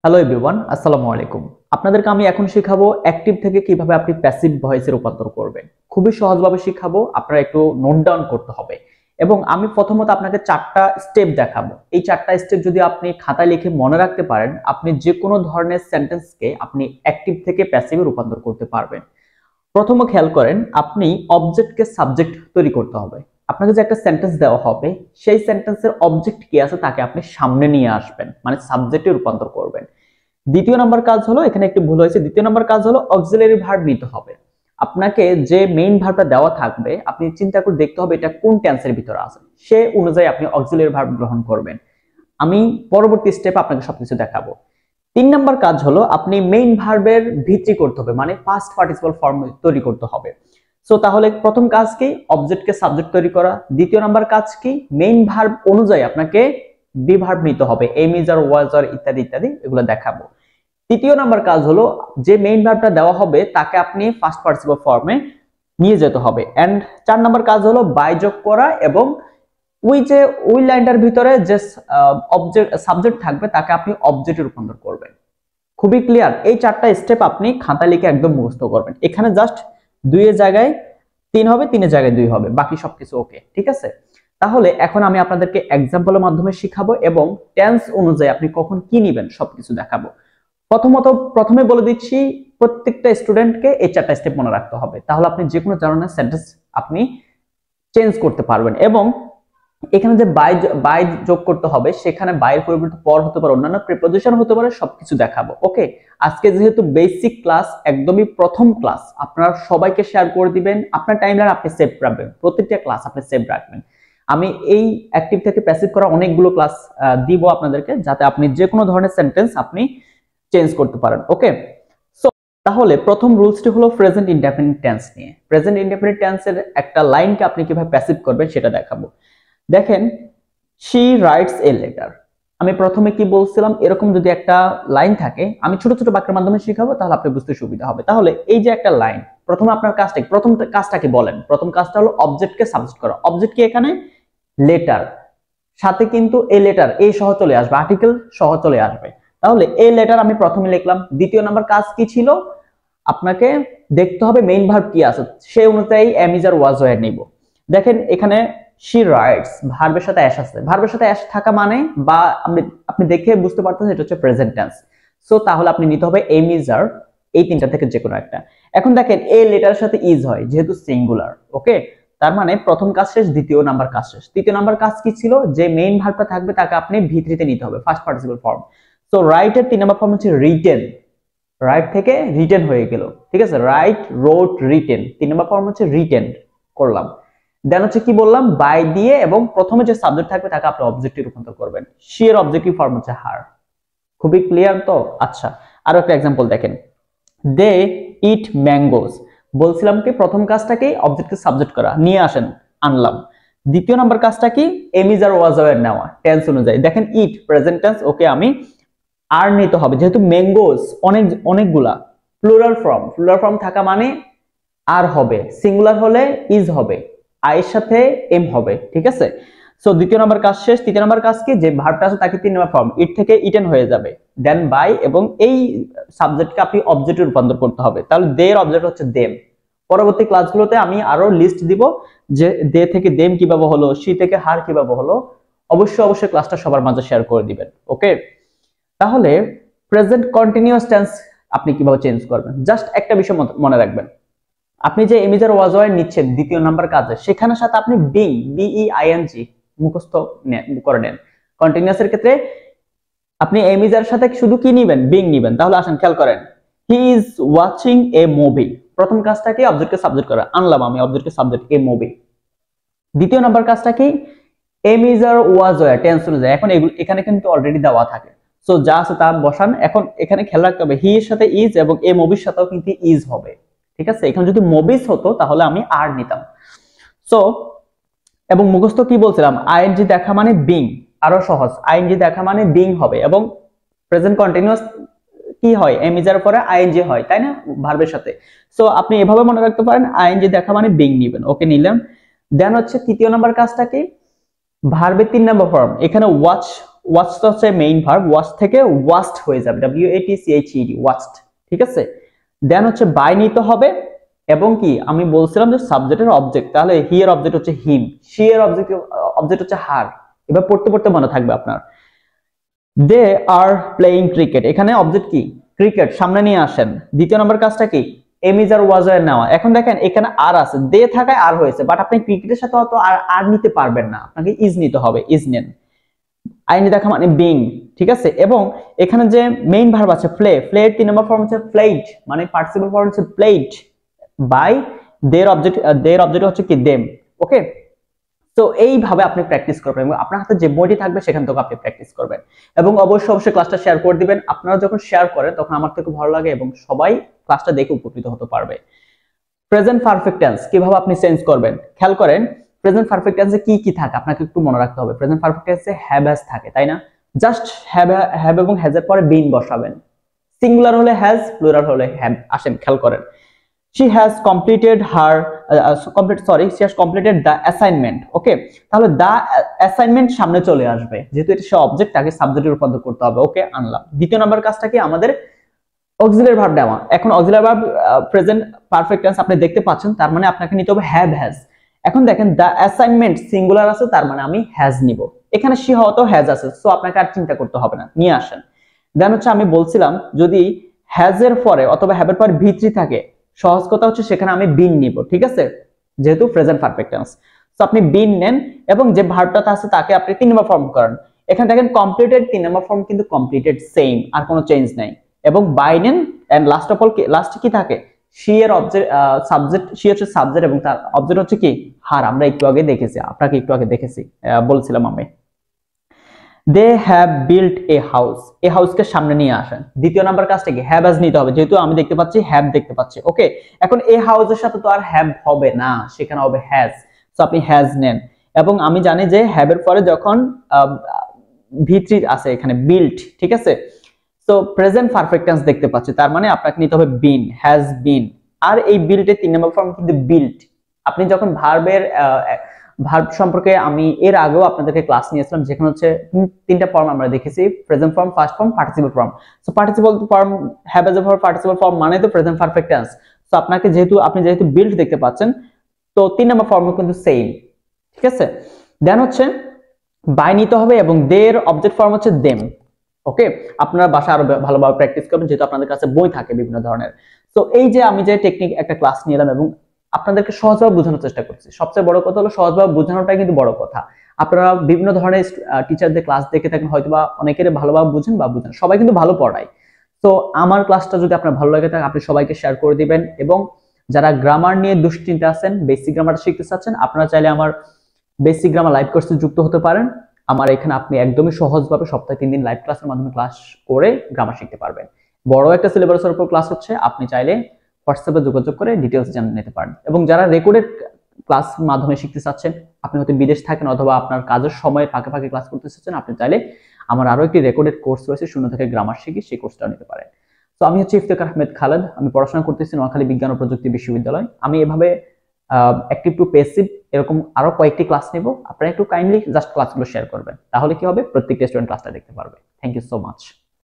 Hello everyone, আসসালামু আলাইকুম। আপনাদেরকে আমি এখন শেখাবো অ্যাক্টিভ থেকে কিভাবে আপনি প্যাসিভ ভয়েসে রূপান্তর করবেন। খুবই সহজভাবে শেখাবো, আপনারা একটু নোট ডাউন করতে হবে। এবং আমি প্রথমত আপনাকে 4টা স্টেপ দেখাবো। এই 4টা স্টেপ যদি আপনি খাতায় লিখে মনে রাখতে পারেন, আপনি যে কোনো ধরনের সেন্টেন্সকে আপনি অ্যাক্টিভ থেকে প্যাসিভে রূপান্তর করতে পারবেন। প্রথমে খেয়াল করেন, আপনি অবজেক্টকে সাবজেক্ট তৈরি করতে হবে। আপনাকে যে একটা সেন্টেন্স দেওয়া হবে, সেই সেন্টেন্সের অবজেক্ট কি আছে তাকে আপনি সামনে নিয়ে আসবেন, মানে সাবজেক্টে রূপান্তর করবেন। দ্বিতীয় নাম্বার কাজ হলো, এখানে একটু ভুল হয়েছে, দ্বিতীয় নাম্বার কাজ হলো অক্সিলারি ভার্ব নিতে হবে। আপনাকে যে মেইন ভার্বটা দেওয়া থাকবে, আপনি চিন্তা করে দেখতে হবে এটা কোন টেন্সের ভিতরে আছে, সে অনুযায়ী আপনি অক্সিলারি ভার্ব গ্রহণ করবেন। আমি পরবর্তী স্টেপে আপনাকে সবকিছু দেখাবো। 3 নাম্বার কাজ হলো, আপনি মেইন ভার্বের ভিত্তি করতে হবে, মানে পাস্ট পার্টিসিপল ফর্ম তৈরি করতে হবে। সো তাহলে প্রথম কাজ কি? অবজেক্টকে সাবজেক্ট তৈরি করা। দ্বিতীয় নাম্বার কাজ কি? মেইন ভার্ব অনুযায়ী আপনাকে বি ভার্ব নিতে হবে, এম ইজ আর ওয়াজ আর ইত্যাদি ইত্যাদি, এগুলো দেখাবো। তৃতীয় নাম্বার কাজ হলো, যে মেইন ভার্বটা দেওয়া হবে তাকে আপনি ফার্স্ট পার্টিসিপল ফর্মে নিয়ে যেতে হবে। এন্ড 4 নাম্বার কাজ হলো বাই যোগ করা, এবং ওই লাইনটার ভিতরে যে অবজেক্ট সাবজেক্ট থাকবে তাকে আপনি অবজেক্টে রূপান্তর করবেন। খুবই ক্লিয়ার? এই 4টা স্টেপ আপনি খাতা লিখে একদম মুখস্থ করবেন। এখানে জাস্ট 2 এর জায়গায় 3 হবে, 3 এর জায়গায় 2 হবে, বাকি সবকিছু ওকে। ঠিক আছে? তাহলে এখন আমি আপনাদেরকে এক্সাম্পলের মাধ্যমে শিখাবো এবং টেন্স অনুযায়ী আপনি কখন কি নেবেন সবকিছু দেখাবো। প্রথমে বলে দিচ্ছি, প্রত্যেকটা স্টুডেন্টকে এই 4টা স্টেপ মনে রাখতে হবে, তাহলে আপনি যে কোনো ধরনের সেন্টেন্স আপনি চেঞ্জ করতে পারবেন। এবং এখানে যে বাই যোগ করতে হবে, সেখানে বাইয়ের পরিবর্তে পর হতে পারে, অন্যান্য প্রিপোজিশন হতে পারে, সবকিছু দেখাবো। ওকে? আজকে যেহেতু বেসিক ক্লাস, একদমই প্রথম ক্লাস, আপনারা সবাইকে শেয়ার করে দিবেন। আপনার টাইমলাইন আপনি সেভ রাখবেন, প্রত্যেকটা ক্লাস আপনি সেভ রাখবেন। আমি এই অ্যাক্টিভ থেকে প্যাসিভ করা অনেকগুলো ক্লাস দিব আপনাদেরকে, যাতে আপনি যে কোনো ধরনের সেন্টেন্স আপনি চেঞ্জ করতে পারেন। ওকে? সো তাহলে প্রথম রুলসটি হলো প্রেজেন্ট ইনডেফিনিট টেন্স নিয়ে। প্রেজেন্ট ইনডেফিনিট টেন্সের একটা লাইনকে আপনি কিভাবে প্যাসিভ করবেন সেটা দেখাবো। দেখেন, শি রাইটস এ লেটার। আমি প্রথমে কি বলছিলাম, এরকম যদি একটা লাইন থাকে, আমি ছোট ছোট বাক্যের মাধ্যমে শেখাবো, তাহলে আপনি বুঝতে সুবিধা হবে। তাহলে এই যে একটা লাইন, প্রথমে আপনার প্রথম কাজটাকে বলেন। প্রথম কাজটা হলো অবজেক্টকে সাবজেক্ট করা। অবজেক্ট কি এখানে? লেটার। সাথে কিন্তু এই লেটার এই সহ চলে আসবে, আর্টিকেল সহ চলে আসবে। তাহলে এই লেটার আমি প্রথমে লিখলাম। দ্বিতীয় নাম্বার কাজ কি ছিল? আপনাকে দেখতে হবে মেইন ভার্ব কি আছে, সেই অনুযায়ী am is are was were নিব। দেখেন এখানে she writes, ভার্বের সাথে অ্যাশ আছে। ভার্বের সাথে অ্যাশ থাকা মানে, বা আপনি দেখে বুঝতে পারতেছেন এটা হচ্ছে প্রেজেন্ট টেন্স। সো তাহলে আপনি নিতে হবে এম ইজ আর, এই তিনটা থেকে যে কোনো একটা। এখন দেখেন এই লেটারের সাথে ইজ হয়, যেহেতু সিঙ্গুলার। ওকে? তার মানে প্রথম কাজ শেষ, দ্বিতীয় নাম্বার কাজ শেষ। তৃতীয় নাম্বার কাজ কি ছিল? যে মেইন ভার্বটা থাকবে তাকে আপনি ভিতরিতে নিতে হবে, first participle form. So right এর 3 নাম্বার ফর্ম হচ্ছে রিটেন। রাইট থেকে রিটেন হয়ে গেল। ঠিক আছে? রাইট, রোট, রিটেন, 3 নাম্বার ফর্ম হচ্ছে রিটেন করলাম। দেন হচ্ছে কি বললাম, বাই দিয়ে, এবং প্রথমে যে সাবজেক্ট থাকবে তাকে আপনি অবজেক্টে রূপান্তর করবেন। শি এর অবজেক্টিভ ফর্ম হচ্ছে হার। খুবই ক্লিয়ার তো? আচ্ছা, আরো একটা एग्जांपल দেখেন। দে ইট ম্যাঙ্গোস। বলছিলাম কি প্রথম কাজটাকে অবজেক্টকে সাবজেক্ট করা, নিয়ে আসেন, আনলাম। দ্বিতীয় নাম্বার কাজটা কি? Am is are was were নেওয়া, টেন্স অনুযায়ী। দেখেন ইট প্রেজেন্ট টেন্স, ওকে, আমি আর নিতে হবে, যেহেতু ম্যাঙ্গোস অনেকগুলা, প্লুরাল ফর্ম থাকা মানে আর হবে, সিঙ্গুলার হলে ইজ হবে, এর সাথে এম হবে। ঠিক আছে? সো দ্বিতীয় নাম্বার কাজ শেষ। তৃতীয় নাম্বার কাজ কি? যে ভার্বটা আছে তাকে 3 নাম্বার ফর্ম, ইট থেকে ইটেন হয়ে যাবে, দেন বাই, এবং এই সাবজেক্টকে আপনি অবজেক্টে রূপান্তর করতে হবে। তাহলে দে এর অবজেক্ট হচ্ছে দেম। পরবর্তী ক্লাসগুলোতে আমি আরো লিস্ট দিব যে দে থেকে দেম কিভাবে হলো, শি থেকে হার কিভাবে হলো। অবশ্যই ক্লাসটা সবার মাঝে শেয়ার করে দিবেন। ওকে? তাহলে প্রেজেন্ট কন্টিনিউয়াস টেন্স আপনি কিভাবে চেঞ্জ করবেন, জাস্ট একটা বিষয় মনে রাখবেন। আপনি যে am is are was were নিচ্ছেন দ্বিতীয় নাম্বার কাজে, সেখানে সাথে আপনি বিং, বিইআইএনজি মুখস্থ করে নেন। কন্টিনিউয়াস এর ক্ষেত্রে আপনি এম ইজ এর সাথে শুধু কি নিবেন? বিং নিবেন। তাহলে আসেন খেয়াল করেন, he is watching a movie. প্রথম কাজটা কি? অবজেক্টকে সাবজেক্ট করা, আনলাম আমি অবজেক্টকে সাবজেক্ট এ মুভি। দ্বিতীয় নাম্বার কাজটা কি? Am is are was were, tense অনুযায়ী। এখন এখানে কিন্তু অলরেডি দেওয়া থাকে, সো যা আছে তা বসান। এখন এখানে খেয়াল রাখতে হবে, হি এর সাথে ইজ, এবং এ মুভির সাথেও কিন্তু ইজ হবে। ঠিক আছে? এখানে যদি মুভিজ হতো তাহলে আমি আর নিতাম। সো এবং মুখস্থ কি বলছিলাম, আইএনজি দেখা মানে বিং, আরো সহজ, আইএনজি দেখা মানে বিং হবে। এবং প্রেজেন্ট কন্টিনিউয়াস কি হয়? এম ইজ এর পরে আইএনজি হয়, তাই না, ভার্বের সাথে। সো আপনি এভাবে মনে রাখতে পারেন, আইএনজি দেখা মানে বিং নিবেন। ওকে, নিলাম। দেন হচ্ছে তৃতীয় নাম্বার কাজটা কি? ভার্বের 3 নাম্বার ফর্ম, এখানে ওয়াচ ওয়াচটা হচ্ছে মেইন ভার্ব, ওয়াচ থেকে ওয়াচড হয়ে যাবে, WATCHED, ওয়াচড। ঠিক আছে, দেন হচ্ছে বাই নিতে হবে, এবং কি আমি বলছিলাম যে সাবজেক্টের অবজেক্ট, তাহলে হি এর অবজেক্ট হচ্ছে হিম, শি এর অবজেক্ট হচ্ছে হার। এবার পড়তে পড়তে মনে থাকবে আপনার। দে আর প্লেইং ক্রিকেট, এখানে অবজেক্ট কি ক্রিকেট, সামনে নিয়ে আসেন। দ্বিতীয় নম্বর কাজটা কি এম ইজ আর ওয়াজ এর নেওয়া। এখন দেখেন এখানে আর আছে, দে থাকায় আর হয়েছে, বাট আপনি ক্রিকেটের সাথে অত আর নিতে পারবেন না, আপনাকে ইজ নিতে হবে, ইজ নেন। আইনি দেখা মানে বিং, ঠিক আছে। এবং এখানে যে মেইন ভার্ব আছে প্লে, প্লে এর 3 নম্বর ফর্ম হচ্ছে প্লেড, মানে পার্টিসিপল ফর্ম হচ্ছে প্লেড বাই দের অবজেক্ট হচ্ছে কি দেম। ওকে, তো এইভাবে আপনি প্র্যাকটিস করবেন এবং আপনার হাতে যে বইটি থাকবে সেখান থেকে আপনি প্র্যাকটিস করবেন, এবং অবশ্যই ক্লাসটা শেয়ার করে দিবেন। আপনারা যখন শেয়ার করেন তখন আমার থেকে ভালো লাগে এবং সবাই ক্লাসটা দেখে উপকৃত হতে পারবে। প্রেজেন্ট পারফেক্ট টেন্স কিভাবে আপনি চেঞ্জ করবেন, খেয়াল করেন। প্রেজেন্ট পারফেক্ট টেন্সে কি কি থাকে আপনাকে একটু মনে রাখতে হবে। প্রেজেন্ট পারফেক্ট টেন্সে হ্যাভ হ্যাজ থাকে, তাই না? জাস্ট হ্যাভ এবং হ্যাজ এর পরে বিন বসাবেন। সিঙ্গুলার হলে হ্যাজ, প্লুরাল হলে হ্যাভ। আসেন খেয়াল করেন, she has completed her she has completed the assignment. ওকে, তাহলে the assignment সামনে চলে আসবে, যেহেতু এটা অবজেক্ট, তাকে সাবজেক্টে রূপান্তর করতে হবে। ওকে, আনলাম। দ্বিতীয় নাম্বার কাজটা কি আমাদের অক্সিলারি ভার্ব দেওয়া। এখন auxiliary verb present perfect tense আপনি দেখতে পাচ্ছেন, তার মানে আপনাকে নিতে হবে হ্যাভ হ্যাজ। এখন দেখেন the assignment সিঙ্গুলার আছে, তার মানে আমি হ্যাজ নিব। এখানে she হয়তো হ্যাজ আছে, সো আপনাকে আর চিন্তা করতে হবে না, নিয়ে আসেন। দেন হচ্ছে আমি বলছিলাম যদি হ্যাজ এর পরে অথবা হ্যাভ এর পরে V3 থাকে, সহজ কথা হচ্ছে সেখানে আমি বিন নিব। ঠিক আছে, যেহেতু প্রেজেন্ট পারফেক্ট টেন্স, সো আপনি বিন নেন এবং যে ভার্বটা আছে তাকে আপনি 3 নম্বর ফর্ম করেন। এখানে দেখেন কমপ্লিটেড 3 নম্বর ফর্ম কিন্তু কমপ্লিটেড সেম, আর কোনো চেঞ্জ নাই। এবং বাই নেন, এন্ড লাস্ট অফ অল লাস্টে কি থাকে শি এর অবজেক্ট সাবজেক্ট, শি হচ্ছে সাবজেক্ট এবং তার অবজেক্ট হচ্ছে কি হার। আমরা একটু আগে দেখেছি, আপনাকে একটু আগে দেখেছি, বলছিলাম আমি। They have built a house, a হাউসকে সামনে নিয়ে আসেন। দ্বিতীয় নাম্বার কাজটা কি হ্যাভ হ্যাজ নিতে হবে, যেহেতু আমি দেখতে পাচ্ছি হ্যাভ দেখতে পাচ্ছি। ওকে, এখন এ হাউসের সাথে তো আর হ্যাভ হবে না, সেখানে হবে হ্যাজ, সো আপনি হ্যাজ নেন। এবং আমি জানি যে হ্যাভ এর পরে যখন V3 আছে এখানে বিল্ট, ঠিক আছে, সো প্রেজেন্ট পারফেক্ট টেন্স দেখতে পাচ্ছি, তার মানে আপনাকে নিতে হবে বিন, হ্যাজ বিন। আর এই বিল্টের 3 নম্বর ফর্ম কিন্তু বিল্ট। আপনি যখন ভার্বের ভার্ব সম্পর্কে আমি এর আগেও আপনাদেরকে ক্লাস নিয়েছিলাম, যেখানে হচ্ছে 3টা ফর্ম আমরা দেখেছি, present form, past form, participle form. So participle form have as a verb, participle form মানে তো প্রেজেন্ট পারফেক্ট টেন্স। সো আপনাকে আপনি যেহেতু বিল্ট দেখতে পাচ্ছেন, তো 3 নম্বর ফর্মও কিন্তু সেম। ঠিক আছে, দেন হচ্ছে বাই নিতে হবে এবং দের অবজেক্ট ফর্ম হচ্ছে দেম। ওকে, আপনারা বাসা আরো ভালোভাবে প্র্যাকটিস করবেন, যেহেতু আপনাদের কাছে বই থাকে বিভিন্ন ধরনের। তো এই যে আমি যে টেকনিক একটা ক্লাস নিলাম এবং আপনাদেরকে সহজভাবে বোঝানোর চেষ্টা করছি, সবচেয়ে বড় কথা হলো সহজভাবে বোঝানোটাই কিন্তু বড় কথা। আপনারা বিভিন্ন ধরনের টিচারদের ক্লাস দেখে থাকেন, হয়তোবা অনেকের ভালোভাবে বুঝেন বা বুঝেন, সবাই কিন্তু ভালো পড়ায়। তো আমার ক্লাসটা যদি আপনার ভালো লাগে থাকে আপনি সবাইকে শেয়ার করে দিবেন। এবং যারা গ্রামার নিয়ে দুশ্চিন্তা আছেন, বেসিক গ্রামারটা শিখতে চাচ্ছেন, আপনারা চাইলে আমার বেসিক গ্রামার লাইভ কোর্সে যুক্ত হতে পারেন। আমার এখানে আপনি একদমই সহজভাবে সপ্তাহে 3 দিন লাইভ ক্লাসের মাধ্যমে ক্লাস করে গ্রামার শিখতে পারবেন। বড় একটা সিলেবাসের উপর ক্লাস হচ্ছে, আপনি চাইলে হোয়াটসঅ্যাপে যোগাযোগ করে ডিটেইলস জেনে নিতে পারেন। এবং যারা রেকর্ডেড ক্লাস মাধ্যমে শিখতে চাচ্ছেন, আপনি হয়তো বিদেশ থাকেন অথবা আপনার কাজের সময় ফাঁকে ফাঁকে ক্লাস করতে চাচ্ছেন, আপনি চাইলে আমার আরো একটি রেকর্ডেড কোর্স রয়েছে, শূন্য থেকে গ্রামার শিখি, সেই কোর্সটা নিতে পারেন। তো আমি হচ্ছে ইফতেখার আহমেদ খালেদ, আমি পড়াশোনা করতেছি নোয়াখালী বিজ্ঞান ও প্রযুক্তি বিশ্ববিদ্যালয়। আমি এভাবে অ্যাক্টিভ টু প্যাসিভ এরকম আরো কয়েকটি ক্লাস নেব, আপনারা একটু কাইন্ডলি জাস্ট ক্লাসগুলো শেয়ার করবেন, তাহলে কি হবে প্রত্যেকটা স্টুডেন্ট ক্লাসটা দেখতে পারবে। Thank you so much.